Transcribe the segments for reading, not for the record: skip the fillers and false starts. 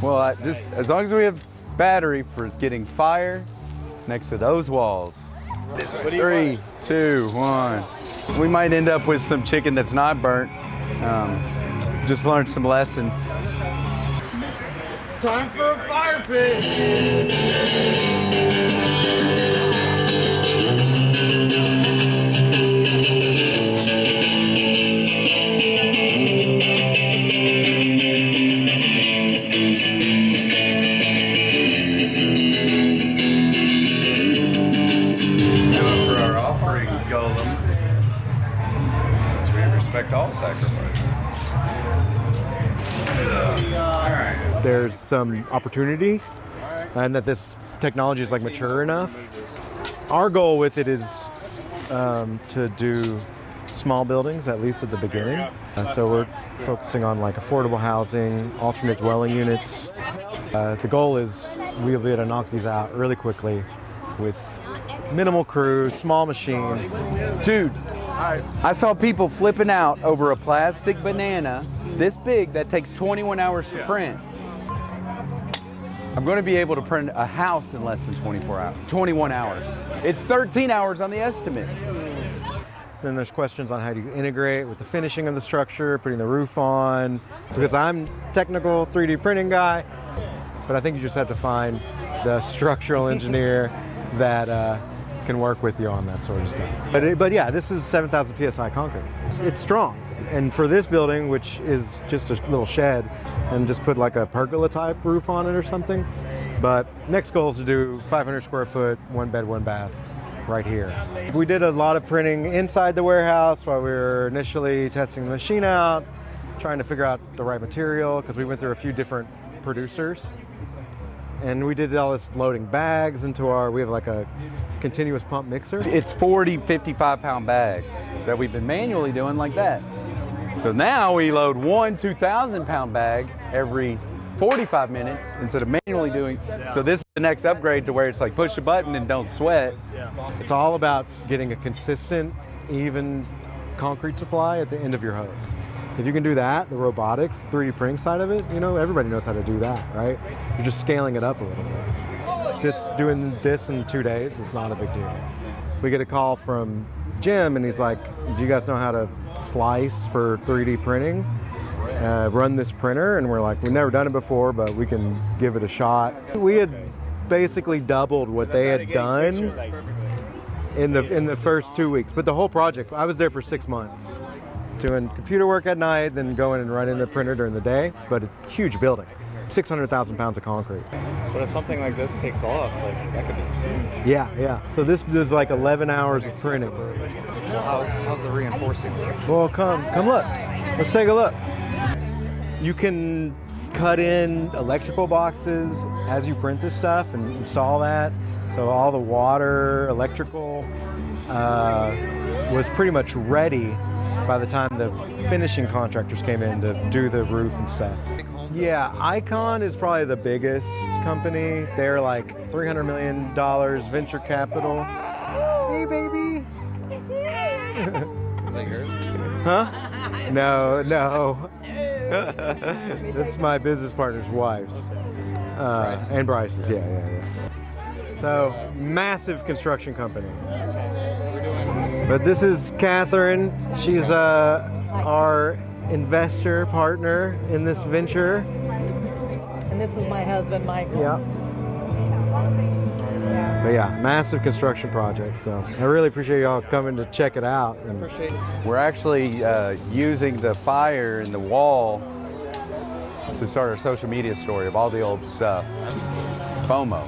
Well, just as long as we have battery for getting fire next to those walls. 3, 2, 1. We might end up with some chicken that's not burnt. Just learned some lessons. It's time for a fire pit. Golem, as we respect all sacrifices. There's some opportunity, and that this technology is like mature enough. Our goal with it is to do small buildings, at least at the beginning. So we're focusing on like affordable housing, alternate dwelling units. The goal is we'll be able to knock these out really quickly with minimal crew, small machine. Dude, I saw people flipping out over a plastic banana this big that takes 21 hours to print. I'm going to be able to print a house in less than 21 hours. It's 13 hours on the estimate. Then there's questions on how do you integrate with the finishing of the structure, putting the roof on. Because I'm technical 3D printing guy, but I think you just have to find the structural engineer that can work with you on that sort of stuff. But yeah, this is 7,000 PSI concrete. It's strong. And for this building, which is just a little shed, and just put like a pergola type roof on it or something. But next goal is to do 500 square foot, 1 bed, 1 bath right here. We did a lot of printing inside the warehouse while we were initially testing the machine out, trying to figure out the right material, because we went through a few different producers. And we did all this loading bags into we have like a continuous pump mixer. It's 40, 55-pound bags that we've been manually doing like that. So now we load one 2,000-pound bag every 45 minutes instead of manually doing. So this is the next upgrade to where it's like push a button and don't sweat. It's all about getting a consistent, even concrete supply at the end of your hose. If you can do that, the robotics, 3D printing side of it, you know, everybody knows how to do that, right? You're just scaling it up a little bit. Just doing this in 2 days is not a big deal. We get a call from Jim, and he's like, do you guys know how to slice for 3D printing? Run this printer? And we're like, we've never done it before, but we can give it a shot. We had basically doubled what they had done in the first 2 weeks. But the whole project, I was there for 6 months. Doing computer work at night, then going and running the printer during the day. But a huge building, 600,000 pounds of concrete. But if something like this takes off, like that could be huge. Yeah. So this was like 11 hours of printing. How's the reinforcing? Well, come look. Let's take a look. You can cut in electrical boxes as you print this stuff and install that. So all the water, electrical was pretty much ready by the time the finishing contractors came in to do the roof and stuff. Yeah, Icon is probably the biggest company. They're like $300 million venture capital. Hey, baby. Is that yours? Huh? No. That's my business partner's wife's. And Bryce's, yeah. So, massive construction company. But this is Catherine. She's our investor partner in this venture. And this is my husband, Michael. Yeah. But yeah, massive construction project. So I really appreciate y'all coming to check it out. And we're actually using the fire in the wall to start our social media story of all the old stuff. FOMO.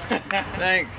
Thanks.